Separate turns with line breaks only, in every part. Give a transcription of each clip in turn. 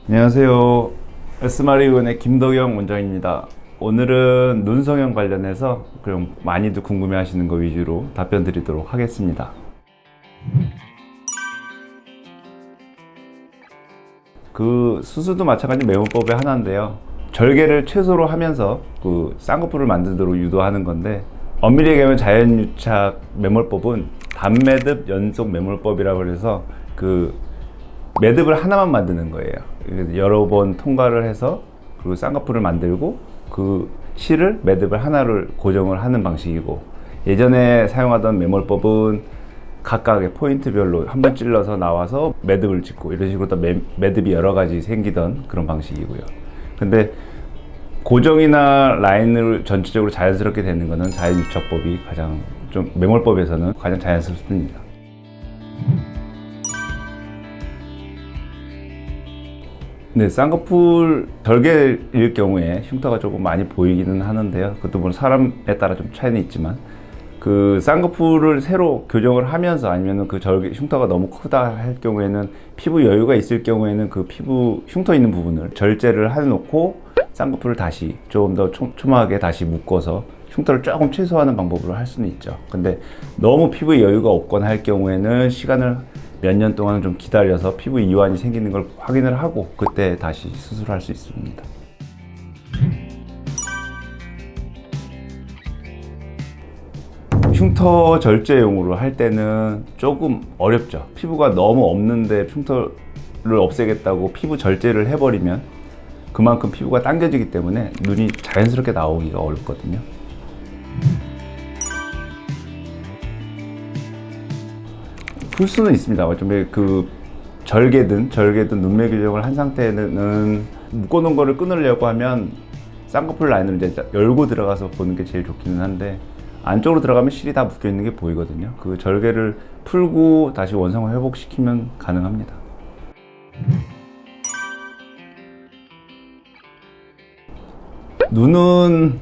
안녕하세요. S마리의원의 김덕영 원장입니다. 오늘은 눈 성형 관련해서 그럼 많이들 궁금해 하시는 거 위주로 답변 드리도록 하겠습니다. 그 수술도 마찬가지 메모법의 하나인데요. 절개를 최소로 하면서 그 쌍꺼풀을 만들도록 유도하는 건데, 엄밀히 얘기하면 자연유착 매몰법은 단매듭 연속 매몰법이라고 해서 그 매듭을 하나만 만드는 거예요. 여러 번 통과를 해서 그리고 쌍꺼풀을 만들고 그 실을 매듭을 하나를 고정을 하는 방식이고, 예전에 사용하던 매몰법은 각각의 포인트별로 한 번 찔러서 나와서 매듭을 짓고 이런 식으로 또 매듭이 여러 가지 생기던 그런 방식이고요. 근데 고정이나 라인을 전체적으로 자연스럽게 되는 거는 자연유착법이 가장 좀 매몰법에서는 가장 자연스럽습니다. 네, 쌍꺼풀 절개일 경우에 흉터가 조금 많이 보이기는 하는데요. 그것도 물론 사람에 따라 좀 차이는 있지만, 그 쌍꺼풀을 새로 교정을 하면서 아니면 그 절개 흉터가 너무 크다 할 경우에는, 피부 여유가 있을 경우에는 그 피부 흉터 있는 부분을 절제를 해놓고 쌍꺼풀을 다시 조금 더 촘촘하게 다시 묶어서 흉터를 조금 최소화하는 방법으로 할 수는 있죠. 근데 너무 피부에 여유가 없거나 할 경우에는 시간을 몇 년 동안 좀 기다려서 피부 이완이 생기는 걸 확인을 하고 그때 다시 수술할 수 있습니다. 흉터 절제용으로 할 때는 조금 어렵죠. 피부가 너무 없는데 흉터를 없애겠다고 피부 절제를 해버리면 그만큼 피부가 당겨지기 때문에 눈이 자연스럽게 나오기가 어렵거든요. 풀 수는 있습니다. 어차피 그 절개든 눈매 교정을 한 상태는 묶어놓은 거를 끊으려고 하면 쌍꺼풀 라인을 이제 열고 들어가서 보는 게 제일 좋기는 한데, 안쪽으로 들어가면 실이 다 묶여 있는 게 보이거든요. 그 절개를 풀고 다시 원상을 회복시키면 가능합니다. 눈은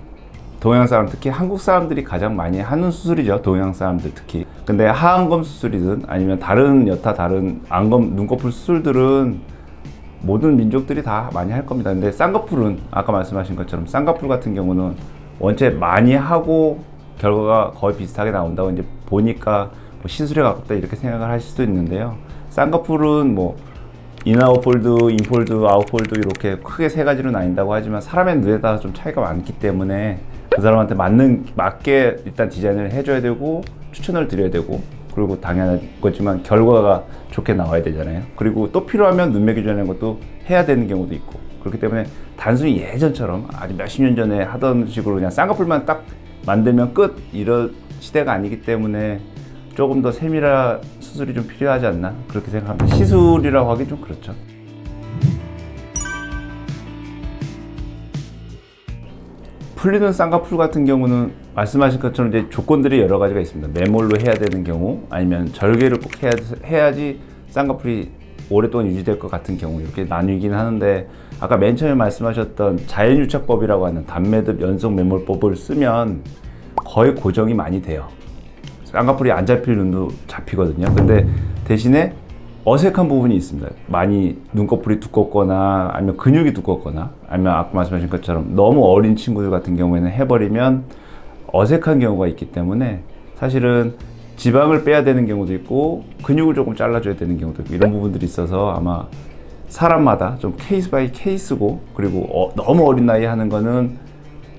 동양 사람, 특히 한국 사람들이 가장 많이 하는 수술이죠. 동양 사람들 특히. 근데 하안검 수술이든 아니면 다른 안검 눈꺼풀 수술들은 모든 민족들이 다 많이 할 겁니다. 근데 쌍꺼풀은 아까 말씀하신 것처럼 쌍꺼풀 같은 경우는 원체 많이 하고 결과가 거의 비슷하게 나온다고 이제 보니까 뭐 시술에 가깝다 이렇게 생각을 하실 수도 있는데요. 쌍꺼풀은 뭐 인아웃폴드, 인폴드, 아웃폴드 이렇게 크게 세 가지로 나뉜다고 하지만 사람의 눈에 따라 좀 차이가 많기 때문에 그 사람한테 맞게 일단 디자인을 해줘야 되고 추천을 드려야 되고, 그리고 당연한 거지만 결과가 좋게 나와야 되잖아요. 그리고 또 필요하면 눈매 교정하는 것도 해야 되는 경우도 있고, 그렇기 때문에 단순히 예전처럼 아주 몇십 년 전에 하던 식으로 그냥 쌍꺼풀만 딱 만들면 끝 이런 시대가 아니기 때문에 조금 더 세밀한 수술이 좀 필요하지 않나 그렇게 생각합니다. 시술이라고 하긴 좀 그렇죠. 풀리는 쌍꺼풀 같은 경우는 말씀하신 것처럼 이제 조건들이 여러 가지가 있습니다. 매몰로 해야 되는 경우, 아니면 절개를 꼭 해야지 쌍꺼풀이 오랫동안 유지될 것 같은 경우, 이렇게 나뉘긴 하는데, 아까 맨 처음에 말씀하셨던 자연유착법이라고 하는 단매듭 연속 매몰법을 쓰면 거의 고정이 많이 돼요. 쌍꺼풀이 안 잡힐 눈도 잡히거든요. 근데 대신에 어색한 부분이 있습니다. 많이 눈꺼풀이 두껍거나 아니면 근육이 두껍거나 아니면 아까 말씀하신 것처럼 너무 어린 친구들 같은 경우에는 해버리면 어색한 경우가 있기 때문에 사실은 지방을 빼야 되는 경우도 있고 근육을 조금 잘라줘야 되는 경우도 있고, 이런 부분들이 있어서 아마 사람마다 좀 케이스 바이 케이스고, 그리고 너무 어린 나이에 하는 거는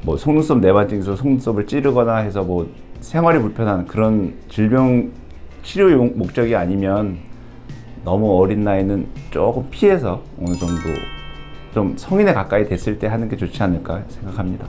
뭐 속눈썹 내반증에서 속눈썹을 찌르거나 해서 뭐 생활이 불편한 그런 질병 치료 목적이 아니면 너무 어린 나이는 조금 피해서 어느 정도 좀 성인에 가까이 됐을 때 하는 게 좋지 않을까 생각합니다.